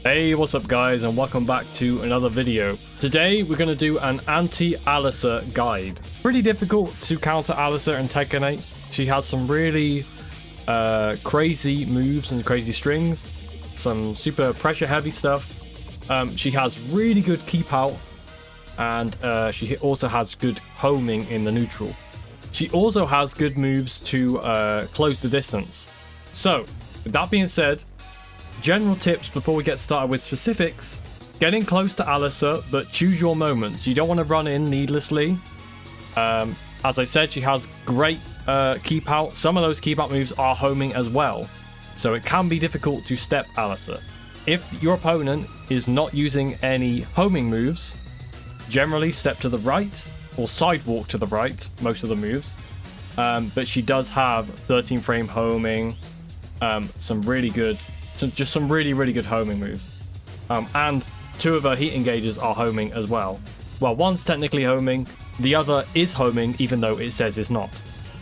Hey, what's up guys, and welcome back to another video. Today we're going to do an ANTI ALISA guide. Pretty difficult to counter Alisa in Tekken 8. She has some really crazy moves and crazy strings, some super pressure heavy stuff. She has really good keep out, and she also has good homing in the neutral. She also has good moves to close the distance. So with that being said, general tips before we get started with specifics: getting close to Alisa, but choose your moments. You don't want to run in needlessly. As I said, she has great keep out. Some of those keep out moves are homing as well, so it can be difficult to step Alisa. If your opponent is not using any homing moves, generally step to the right or sidewalk to the right, most of the moves. But she does have 13 frame homing, some really good homing moves. And two of her heat engages are homing as well. Well, one's technically homing, the other is homing even though it says it's not.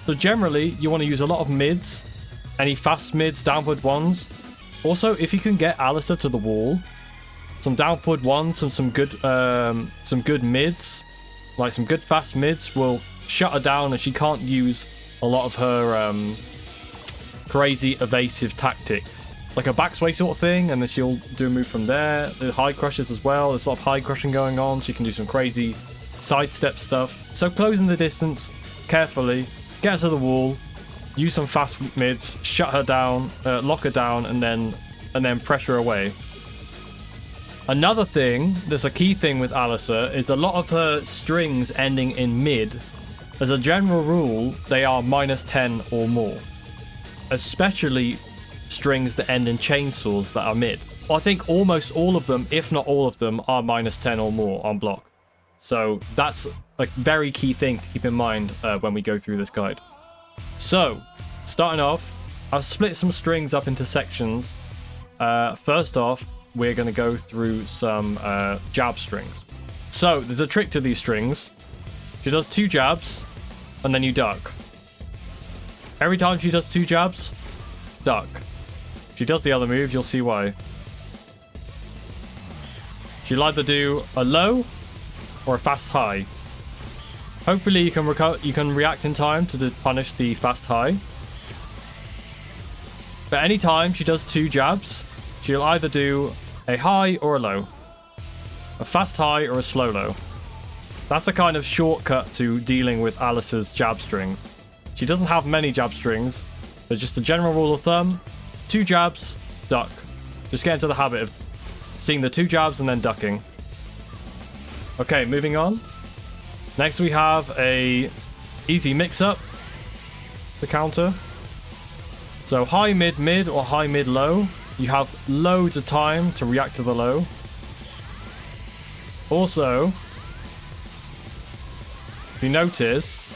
So generally, you want to use a lot of mids, any fast mids, downward ones. Also, if you can get Alisa to the wall, some downward ones and some good mids, like some good fast mids, will shut her down and she can't use a lot of her crazy evasive tactics, like a backsway sort of thing, and then she'll do a move from there. The high crushes as well, there's a lot of high crushing going on. She can do some crazy sidestep stuff. So closing the distance carefully, get her to the wall, use some fast mids, shut her down, lock her down, and then pressure away. Another thing that's a key thing with Alisa is a lot of her strings ending in mid. As a general rule, they are -10 or more, especially strings that end in chainsaws that are mid. I think almost all of them, if not all of them, are -10 or more on block. So that's a very key thing to keep in mind when we go through this guide. So starting off, I've split some strings up into sections. First off, we're going to go through some jab strings. So there's a trick to these strings. She does 2 jabs and then you duck. Every time she does 2 jabs, duck. If she does the other move, you'll see why. She'll either do a low or a fast high. Hopefully you can react in time to punish the fast high. But anytime she does 2 jabs, she'll either do a high or a low, a fast high or a slow low. That's a kind of shortcut to dealing with Alisa's jab strings. She doesn't have many jab strings, but just a general rule of thumb: 2 jabs, duck. Just get into the habit of seeing the 2 jabs and then ducking. Okay, moving on. Next we have a easy mix-up to counter. So high mid mid or high mid low. You have loads of time to react to the low. Also, if you notice,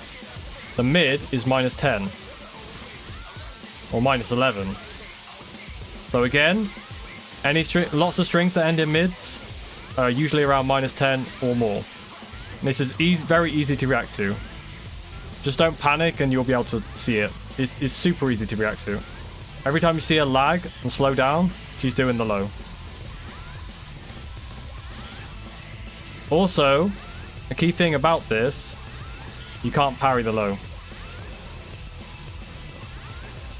the mid is -10 or -11. So again, lots of strings that end in mids are usually around -10 or more. This is very easy to react to. Just don't panic and you'll be able to see it. It's super easy to react to. Every time you see her lag and slow down, she's doing the low. Also, a key thing about this, you can't parry the low.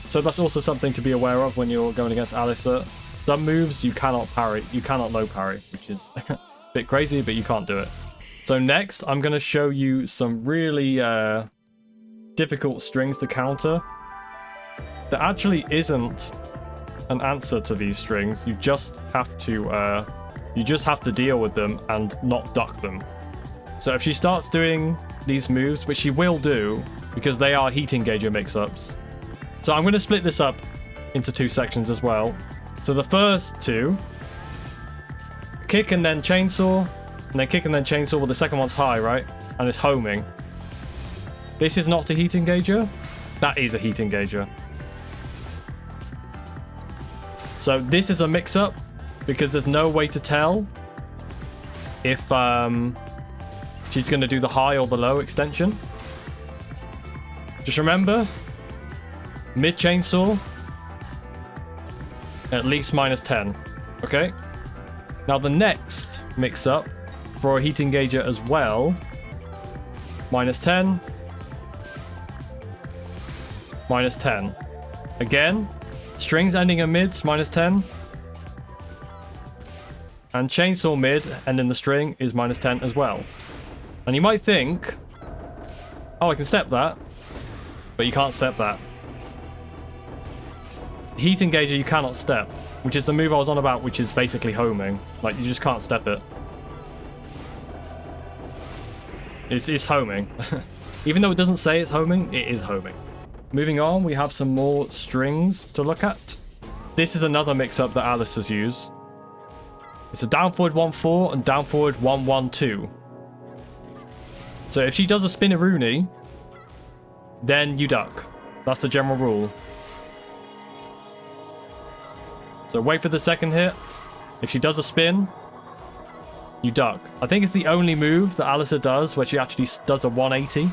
So that's also something to be aware of when you're going against Alisa. Some moves you cannot parry, you cannot low parry, which is a bit crazy, but you can't do it. So next, I'm going to show you some really difficult strings to counter. There actually isn't an answer to these strings. You just have to deal with them and not duck them. So if she starts doing these moves, which she will do because they are heat engager mix-ups. So I'm going to split this up into 2 sections as well. So the first 2, kick and then chainsaw, and then kick and then chainsaw. Well, the second one's high, right? And it's homing. This is not a heat engager. That is a heat engager. So this is a mix-up because there's no way to tell if she's going to do the high or the low extension. Just remember, mid chainsaw, at least -10. Okay? Now the next mix-up for a heat engager as well, -10, -10. Again, strings ending in mids, -10. And chainsaw mid ending the string is -10 as well. And you might think, oh, I can step that. But you can't step that. Heat engager you cannot step, which is the move I was on about, which is basically homing. Like, you just can't step it. It's homing. Even though it doesn't say it's homing, it is homing. Moving on, we have some more strings to look at. This is another mix-up that Alisa's use. It's a down forward 1-4 and down forward 1-1-2. So if she does a spinneroonie, then you duck. That's the general rule. So wait for the second hit. If she does a spin, you duck. I think it's the only move that Alisa does where she actually does a 180.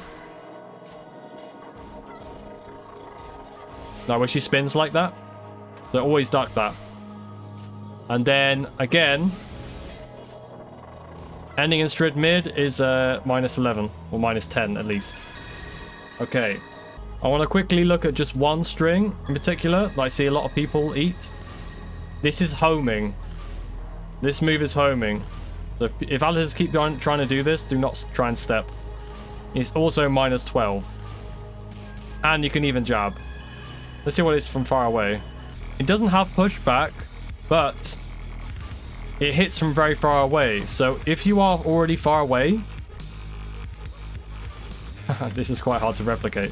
Like when she spins like that. So always duck that. And then again, ending in strid mid is -11 or -10 at least. Okay. I want to quickly look at just one string in particular that I see a lot of people eat. This is homing. This move is homing. So if Alice keep trying to do this, do not try and step. It's also -12. And you can even jab. Let's see what it is from far away. It doesn't have pushback, but it hits from very far away. So if you are already far away, this is quite hard to replicate.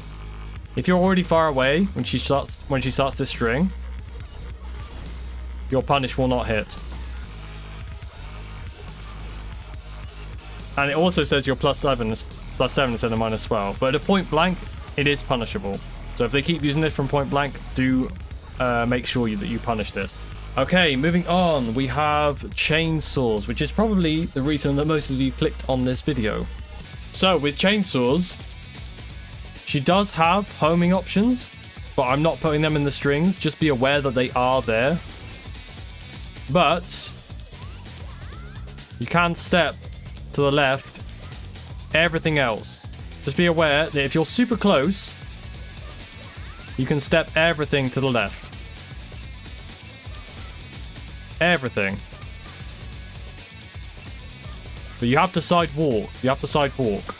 If you're already far away when she starts this string, your punish will not hit. And it also says you're +7 instead of -12. But at point blank, it is punishable. So if they keep using this from point blank, do make sure that you punish this. Okay, moving on, we have chainsaws, which is probably the reason that most of you clicked on this video. So with chainsaws, she does have homing options, but I'm not putting them in the strings. Just be aware that they are there. But you can step to the left everything else. Just be aware that if you're super close, you can step everything to the left. Everything. But you have to sidewalk. You have to sidewalk.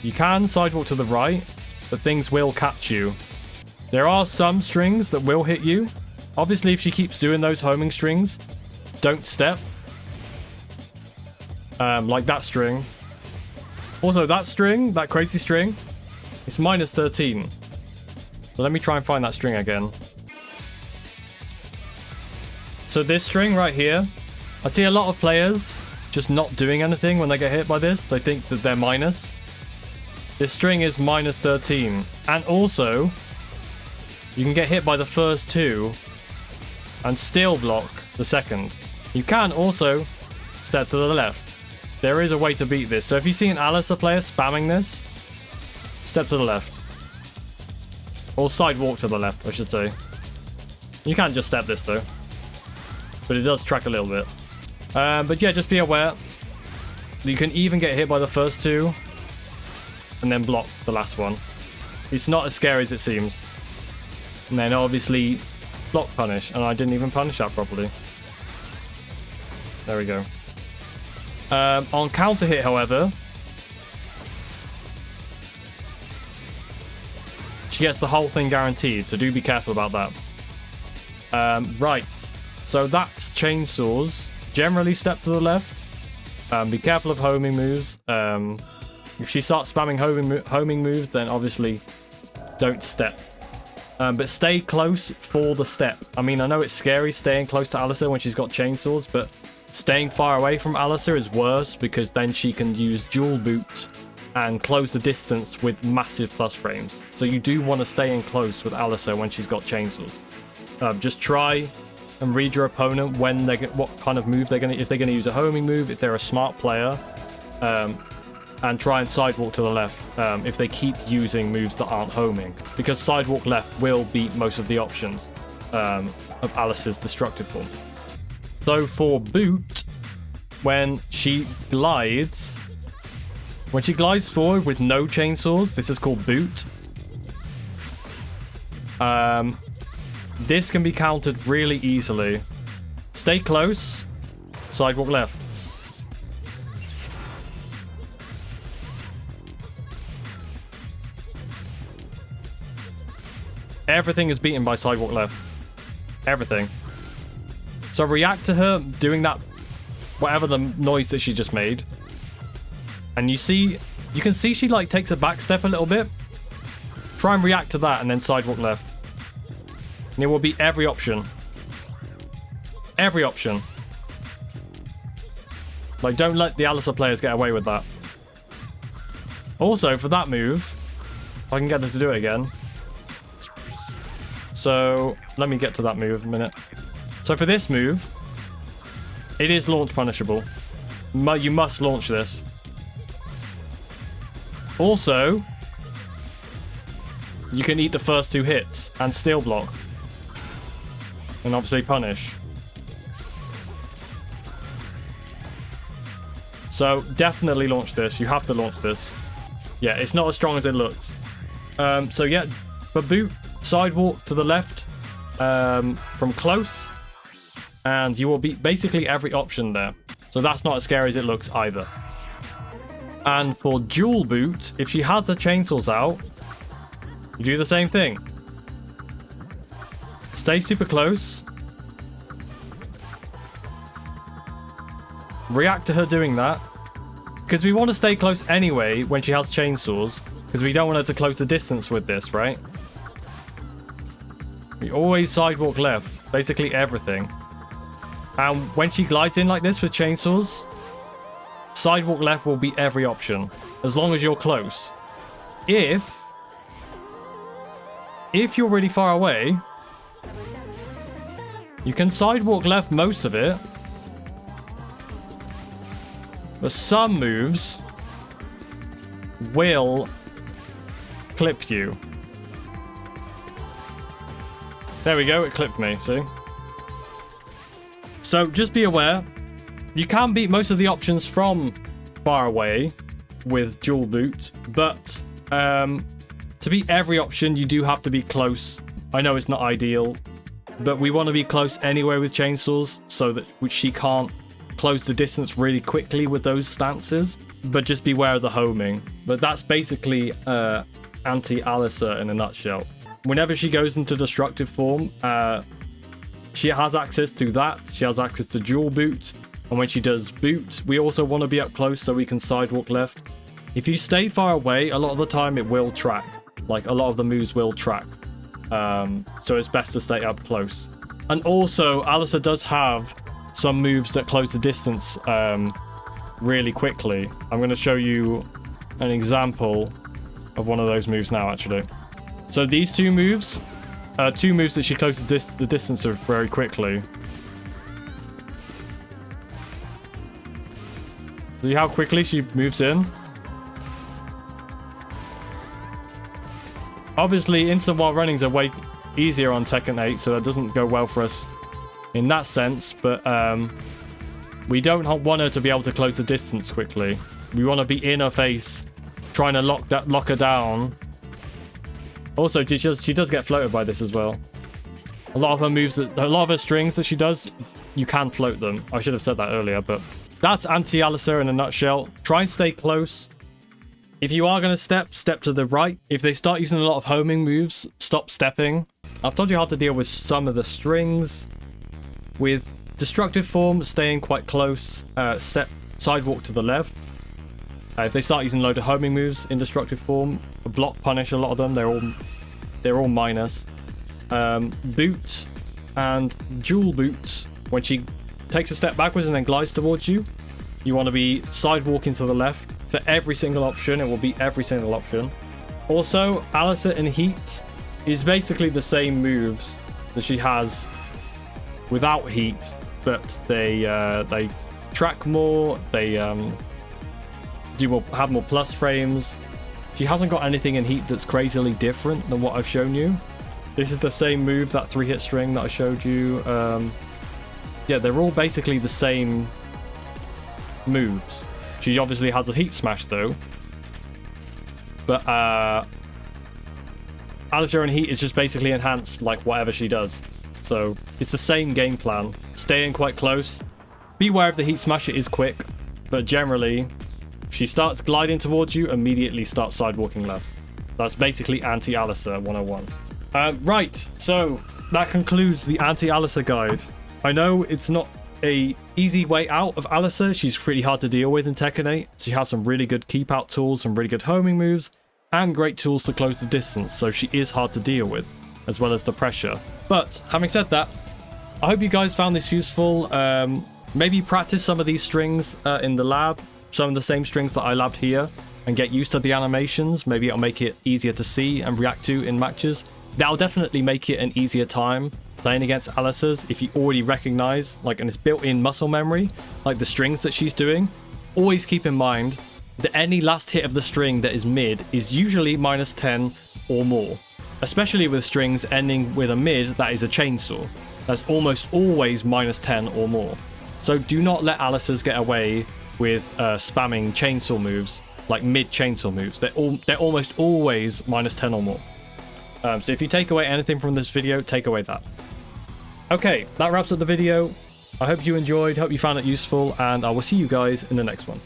You can sidewalk to the right, but things will catch you. There are some strings that will hit you. Obviously, if she keeps doing those homing strings, don't step. Like that string. Also, that string, that crazy string, it's -13. So let me try and find that string again. So this string right here, I see a lot of players just not doing anything when they get hit by this. They think that they're minus. This string is -13. And also, you can get hit by the first two and still block the second. You can also step to the left. There is a way to beat this. So if you see an Alisa player spamming this, step to the left. Or sidewalk to the left, I should say. You can't just step this though. But it does track a little bit. But yeah, just be aware. You can even get hit by the first two and then block the last one. It's not as scary as it seems. And then obviously block punish. And I didn't even punish that properly. There we go. On counter hit, however, she gets the whole thing guaranteed, so do be careful about that. Right, so that's chainsaws. Generally step to the left. Be careful of homing moves. If she starts spamming homing moves, then obviously don't step. But stay close for the step. I mean, I know it's scary staying close to Alisa when she's got chainsaws, but staying far away from Alisa is worse because then she can use dual boot and close the distance with massive plus frames. So you do want to stay in close with Alisa when she's got chainsaws. Just try and read your opponent when they get what kind of move they're gonna, if they're gonna use a homing move, if they're a smart player, and try and sidewalk to the left if they keep using moves that aren't homing, because sidewalk left will beat most of the options of Alice's destructive form. So for boot, when she glides forward with no chainsaws. This is called boot. This can be countered really easily. Stay close. Sidewalk left. Everything is beaten by sidewalk left. Everything. So react to her doing that, whatever the noise that she just made. And you can see she like takes a back step a little bit. Try and react to that and then sidewalk left. And it will be every option. Every option. Like, don't let the Alisa players get away with that. Also, for that move, if I can get them to do it again. So, let me get to that move in a minute. So for this move, it is launch punishable. You must launch this. Also, you can eat the first 2 hits and steel block. And obviously punish. So definitely launch this. You have to launch this. Yeah, it's not as strong as it looks. So yeah, for boot, sidewalk to the left from close. And you will beat basically every option there. So that's not as scary as it looks either. And for dual boot, if she has her chainsaws out, you do the same thing. Stay super close. React to her doing that. Because we want to stay close anyway when she has chainsaws. Because we don't want her to close the distance with this, right? We always sidewalk left. Basically everything. And when she glides in like this with chainsaws, sidewalk left will be every option. As long as you're close. If you're really far away, you can sidewalk left most of it. But some moves will clip you. There we go, it clipped me, see? So just be aware, you can beat most of the options from far away with dual boot, but to beat every option, you do have to be close. I know it's not ideal, but we want to be close anyway with chainsaws so that she can't close the distance really quickly with those stances, but just beware of the homing. But that's basically ANTI ALISA in a nutshell. Whenever she goes into destructive form, she has access to that. She has access to dual boot. And when she does boot, we also want to be up close so we can sidewalk left. If you stay far away, a lot of the time it will track. Like, a lot of the moves will track. So it's best to stay up close. And also, Alisa does have some moves that close the distance really quickly. I'm going to show you an example of one of those moves now, actually. So these 2 moves are 2 moves that she closes the distance very quickly. See how quickly she moves in? Obviously, instant while runnings are way easier on Tekken 8, so that doesn't go well for us in that sense, but we don't want her to be able to close the distance quickly. We want to be in her face, trying to lock her down. Also, she does get floated by this as well. A lot of her moves, a lot of her strings that she does, you can float them. I should have said that earlier, but that's ANTI ALISA in a nutshell. Try and stay close. If you are going to step to the right. If they start using a lot of homing moves, stop stepping. I've told you how to deal with some of the strings. With destructive form, staying quite close, sidewalk to the left. If they start using a load of homing moves in destructive form, block punish a lot of them. They're all minus. Boot and dual boot. When she takes a step backwards and then glides towards you, you want to be sidewalking to the left. For every single option, it will be every single option. Also, Alisa in Heat is basically the same moves that she has without Heat, but they track more, they have more plus frames. She hasn't got anything in Heat that's crazily different than what I've shown you. This is the same move, that 3-hit string that I showed you. Yeah, they're all basically the same moves. She obviously has a heat smash though. But Alisa in heat is just basically enhanced like whatever she does. So it's the same game plan. Stay in quite close. Beware of the heat smash, it is quick. But generally, if she starts gliding towards you, immediately start sidewalking left. That's basically Anti Alisa 101. Right, so that concludes the Anti Alisa guide. I know it's not a easy way out of Alisa. She's pretty hard to deal with in Tekken 8. She has some really good keep out tools, some really good homing moves, and great tools to close the distance, so she is hard to deal with, as well as the pressure. But having said that, I hope you guys found this useful. Maybe practice some of these strings in the lab, some of the same strings that I labbed here, and get used to the animations. Maybe it'll make it easier to see and react to in matches. That'll definitely make it an easier time playing against Alisa's if you already recognize, like, and it's built-in muscle memory, like the strings that she's doing. Always keep in mind that any last hit of the string that is mid is usually -10 or more, especially with strings ending with a mid that is a chainsaw. That's almost always -10 or more. So do not let Alisa's get away with spamming chainsaw moves, like mid chainsaw moves. They're almost always -10 or more. So if you take away anything from this video, take away that. Okay, that wraps up the video. I hope you enjoyed, hope you found it useful, and I will see you guys in the next one.